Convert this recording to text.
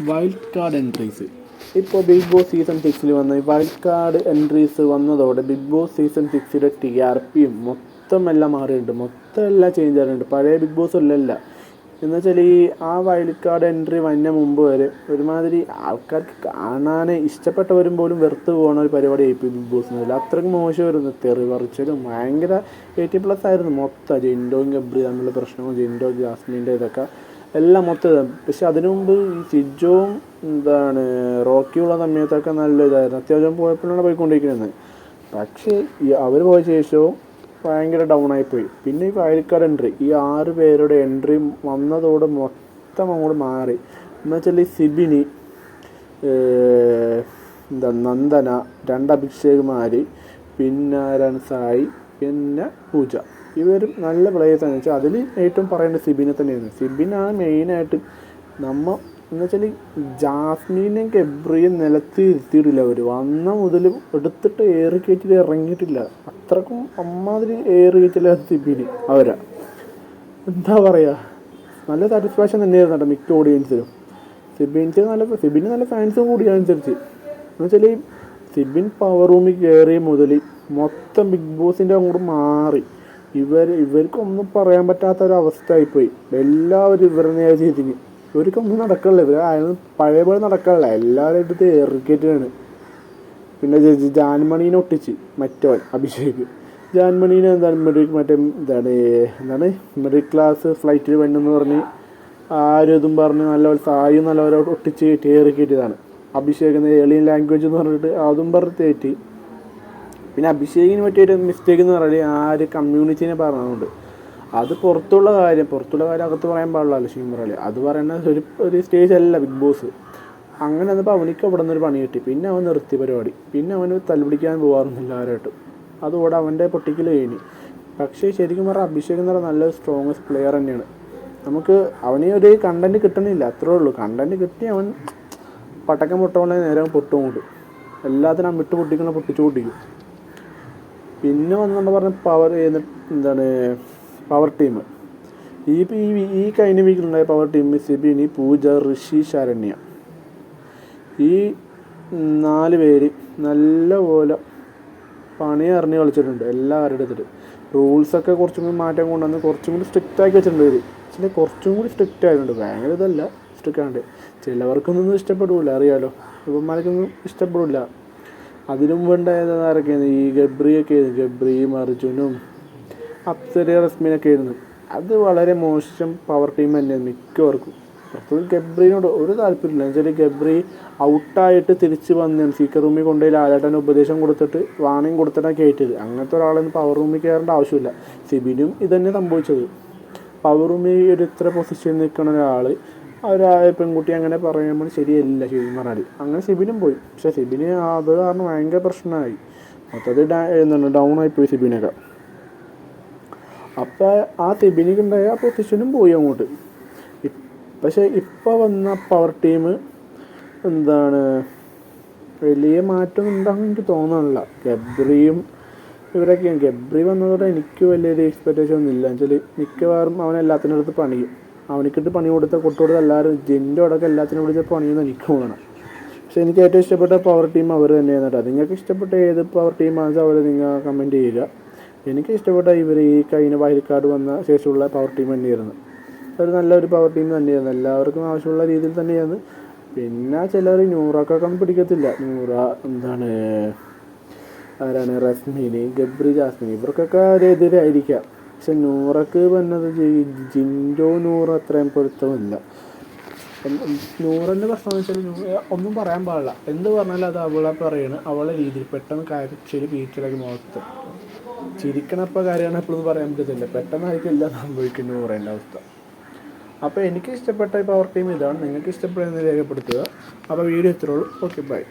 Wild card entries. ഇപ്പോൾ big boss season 6 വന്ന ഈ വൈൽഡ് കാർഡ് എൻട്രീസ് വന്നതോടെ ബിഗ് ബോസ് സീസൺ 6 TRPയും മൊത്തം എല്ലാം മാറിയിട്ടുണ്ട്. മൊത്തം എല്ലാം ചേഞ്ച് ആയിട്ടുണ്ട്. പഴയ ബിഗ് ബോസ് അല്ലല്ല. എന്ന് വെച്ചാൽ ഈ ആ വൈൽഡ് കാർഡ് എൻട്രി വന്ന മുമ്പ് വരെ ഒരുമാതിരി ആൾക്കാർക്ക് കാണാൻ ഇഷ്ടപ്പെട്ടവരും പോലും വെറുത്ത് പോകുന്ന ഒരു പരിപാടിയായി ഇപ്പോൾ ബിഗ് ബോസ് എന്നല്ല. അത്രയ്ക്ക് മോശമായിരുന്നു. തെറി പറിച്ചതും ഭയങ്കര 80+ ആയിരുന്നു മൊത്തം. ജിൻഡോയും ഗബ്രി തമ്മിലുള്ള പ്രശ്നവും ജിൻഡോ ജാസ്മിൻ്റെ ഇതൊക്കെ എല്ലാം മൊത്തം. പക്ഷെ അതിനു മുമ്പ് ഈ സിജോവും റോക്കിയുള്ള സമയത്തൊക്കെ നല്ല ഇതായിരുന്നു. അത്യാവശ്യം പോയപ്പോഴാണ് പോയിക്കൊണ്ടിരിക്കുന്നത്. പക്ഷേ ഈ അവർ പോയ ശേഷവും ഭയങ്കര ഡൗൺ ആയിപ്പോയി. പിന്നെ ഈ വൈൽഡ് കാർഡ് എൻട്രി, ഈ 6 പേരുടെ എൻട്രി വന്നതോടെ മൊത്തം അങ്ങോട്ട് മാറി. എന്ന് വെച്ചാൽ ഈ സിബിനി, നന്ദന, 2 അഭിഷേകുമാർ, പിന്നെ സായി, പിന്നെ പൂജ, ഇവരും നല്ല പ്ലേയേഴ്സാണെന്ന് വെച്ചാൽ അതിൽ ഏറ്റവും പറയേണ്ടത് സിബിനെ തന്നെയാണ്. സിബിനാണ് മെയിനായിട്ട്. എന്ന് വെച്ചാൽ ജാസ്മിനെയും ഗബ്രിയും നിലത്ത് ഇരുത്തിയിട്ടില്ല. അവർ വന്ന മുതൽ എടുത്തിട്ട് ഏറ് കയറ്റിൽ ഇറങ്ങിയിട്ടില്ല. അത്രക്കും അമ്മാതിരി ഏറ് കയറ്റില്ല സിബിന്. അവരാ എന്താ പറയുക, നല്ല സാറ്റിസ്ഫാക്ഷൻ തന്നെയായിരുന്നു കേട്ടോ മിക്ക ഓഡിയൻസിനും. സിബിന് നല്ല ഫാൻസും കൂടി അനുസരിച്ച്. എന്ന് വെച്ചാൽ ഈ സിബിൻ പവർ റൂമിൽ കയറിയ മുതൽ മൊത്തം ബിഗ് ബോസിൻ്റെ അങ്ങോട്ട് മാറി. ഇവർക്കൊന്നും പറയാൻ പറ്റാത്തൊരവസ്ഥ ആയിപ്പോയി. എല്ലാവരും ഇവരുടെ ചെയ്തിന് ഇവർക്കൊന്നും നടക്കണില്ല. ഇവർ പഴയ പോലെ നടക്കാനില്ല. എല്ലാവരും എടുത്ത് എറിക്കറ്റാണ്. പിന്നെ ജാൻമണീനെ ഒട്ടിച്ച് മറ്റവൻ അഭിഷേക്. ജാൻമണീനെ മിഡിൽ ക്ലാസ് ഫ്ലൈറ്റിൽ വേണമെന്ന് പറഞ്ഞ് ആരും ഇതും പറഞ്ഞ് സായും നല്ലവരെ ഒട്ടിച്ച് കയറ്റിയതാണ്. അഭിഷേക് ഏളിയൻ ലാംഗ്വേജ് എന്ന് പറഞ്ഞിട്ട് അതും പറഞ്ഞ് തേറ്റി. പിന്നെ അഭിഷേകിന് പറ്റിയൊരു മിസ്റ്റേക്ക് എന്ന് പറഞ്ഞാൽ ആര് കമ്മ്യൂണിറ്റീനെ പറഞ്ഞതുകൊണ്ട് അത് പുറത്തുള്ള കാര്യം അകത്ത് പറയാൻ പാടില്ല. ഷിമറലി അത് പറയുന്നത് ഒരു സ്റ്റേജ് അല്ല ബിഗ് ബോസ്. അങ്ങനെ വന്നപ്പോൾ അവനിക്ക് അവിടെ നിന്നൊരു പണി കിട്ടി. പിന്നെ അവൻ നിർത്തി പരിപാടി. പിന്നെ അവന് തല്ലുപിടിക്കാൻ പോകാറൊന്നുമില്ല ആരായിട്ടും. അതോടെ അവൻ്റെ പൊട്ടിക്കൽ കഴിഞ്ഞു. പക്ഷേ ശരിക്കും പറഞ്ഞാൽ അഭിഷേക് എന്ന് പറഞ്ഞാൽ നല്ലൊരു സ്ട്രോങ്ങസ്റ്റ് പ്ലെയർ തന്നെയാണ്. നമുക്ക് അവന് ഒരു കണ്ടൻറ്റ് കിട്ടണില്ല, അത്രേ ഉള്ളൂ. കണ്ടൻറ്റ് കിട്ടി അവൻ പട്ടക്കം പൊട്ടവളെ നേരെ പൊട്ടുകൊണ്ട് എല്ലാത്തിനും പൊട്ടിച്ചു പൊട്ടിക്കും. പിന്നെ വന്ന് നമ്മൾ പറഞ്ഞ പവർ ടീം. ഈ കഴിഞ്ഞ വീക്കിലുണ്ടായ പവർ ടീം സിബിനി, പൂജ, ഋഷി, ശരണ്യ, ഈ 4 പേര് നല്ലപോലെ പണി അറിഞ്ഞ് കളിച്ചിട്ടുണ്ട്. എല്ലാവരുടെ അടുത്തിട്ട് റൂൾസൊക്കെ കുറച്ചും കൂടി മാറ്റം കൊണ്ടുവന്ന് കുറച്ചും കൂടി സ്ട്രിക്റ്റ് ആക്കി വെച്ചിട്ടുണ്ട്. പക്ഷേ കുറച്ചും കൂടി സ്ട്രിക്റ്റ് ആയിട്ടുണ്ട്. ഭയങ്കര ഇതല്ല, സ്ട്രിക്റ്റ് ആണ്ട്. ചിലവർക്കൊന്നും ഇഷ്ടപ്പെടില്ല, അറിയാലോ. ഇവന്മാർക്കൊന്നും ഇഷ്ടപ്പെടില്ല. അതിനും വേണ്ടായത് ആരൊക്കെയാണ്? ഈ ഗബ്രിയും അർജുനും അപ്സര റസ്മിനൊക്കെ ആയിരുന്നു. അത് വളരെ മോശം പവർ ടീം തന്നെയാണ് മിക്കവർക്കും. പ്രത്യേകിച്ച് ഗബ്രിനോട് ഒരു താല്പര്യമില്ല. എന്ന് വെച്ചാൽ ഗബ്രി ഔട്ടായിട്ട് തിരിച്ച് വന്നതാണ്. സീക്രട്ട് റൂമിൽ കൊണ്ടുപോയി ലാലേട്ടന് ഉപദേശം കൊടുത്തിട്ട് വാണിംഗ് കൊടുത്തിട്ടാണ് കയറ്റിയത്. അങ്ങനത്തെ ഒരാളൊന്നും പവർ റൂമിൽ കയറേണ്ട ആവശ്യമില്ല. സിബിനും ഇതന്നെ സംഭവിച്ചത്. പവർ റൂമിൽ ഒരു ഇത്ര പൊസിഷനിൽ നിൽക്കുന്ന ഒരാൾ പെൺകുട്ടി അങ്ങനെ പറയുമ്പോൾ ശരിയല്ല. ശരിക്കും പറഞ്ഞാൽ അങ്ങനെ സിബിനും പോയി. പക്ഷെ സിബിന് അത് കാരണം ഭയങ്കര പ്രശ്നമായി. മൊത്തത്തിൽ ഡൗൺ ആയിപ്പോയി സിബിനൊക്കെ. അപ്പോൾ ആ സിബിനിക്കുണ്ടായ ആ പൊസിഷനും പോയി അങ്ങോട്ട്. പക്ഷേ ഇപ്പോൾ വന്ന പവർ ടീം വലിയ മാറ്റം ഉണ്ടാകുമെന്ന് എനിക്ക് തോന്നുന്നില്ല. ഗബ്രിയും ഇവരൊക്കെയാണ്. ഗബ്രി വന്നതോടെ എനിക്ക് വലിയൊരു എക്സ്പെക്റ്റേഷൻ ഒന്നുമില്ല. എന്നുവെച്ചാൽ മിക്കവാറും അവനെല്ലാത്തിനും അടുത്ത് പണിയും. അവനിക്കിട്ട് പണി കൊടുത്ത എല്ലാവരും ജിൻ്റെ അടക്കം എല്ലാത്തിനും വിളിച്ച പണിയെന്ന് എനിക്ക് തോന്നണം. പക്ഷെ എനിക്ക് ഏറ്റവും ഇഷ്ടപ്പെട്ട പവർ ടീം അവർ തന്നെയാണ് കേട്ടോ. നിങ്ങൾക്ക് ഇഷ്ടപ്പെട്ട ഏത് പവർ ടീമാണെന്ന് വെച്ചാൽ അവർ നിങ്ങൾ കമൻറ്റ് ചെയ്യുക. എനിക്ക് ഇഷ്ടപ്പെട്ട ഇവർ ഈ കഴിഞ്ഞ വൈൽഡ് കാർഡ് വന്ന ശേഷമുള്ള പവർ ടീം തന്നെയായിരുന്നു. അവർ നല്ലൊരു പവർ ടീം തന്നെയായിരുന്നു. എല്ലാവർക്കും ആവശ്യമുള്ള രീതിയിൽ തന്നെയാണ്. പിന്നെ ചിലർ നൂറൊക്കെ പിടിക്കത്തില്ല. ആരാണ് റസ്മിന്, ഗബ്രി, ജാസ്മിൻ, ഇവർക്കൊക്കെ ഒരെതിരായിരിക്കാം. പക്ഷെ നൂറക്ക് വന്നത് ജിൻഡോ നൂറ് അത്രയും പൊരുത്തമില്ല. നൂറിൻ്റെ പ്രശ്നം എന്ന് വെച്ചാൽ ഒന്നും പറയാൻ പാടില്ല. എന്ത് പറഞ്ഞാലും അത് അവളെ പറയണം. അവളെ രീതിയിൽ പെട്ടെന്ന് കാര്യത്തിൽ വീട്ടിലേക്ക് മൊത്തം ചിരിക്കണപ്പോൾ കാര്യമാണ് എപ്പോഴൊന്നും പറയാൻ പറ്റത്തില്ല. പെട്ടെന്നായിരിക്കും എല്ലാം സംഭവിക്കുന്നു പറയേണ്ട അവസ്ഥ. അപ്പോൾ എനിക്ക് ഇഷ്ടപ്പെട്ട പവർ ടീം ഇതാണ്. നിങ്ങൾക്ക് ഇഷ്ടപ്പെടുന്നത് രേഖപ്പെടുത്തുക. അപ്പോൾ വീഡിയോ ഇത്രയുള്ളൂ. Okay, by.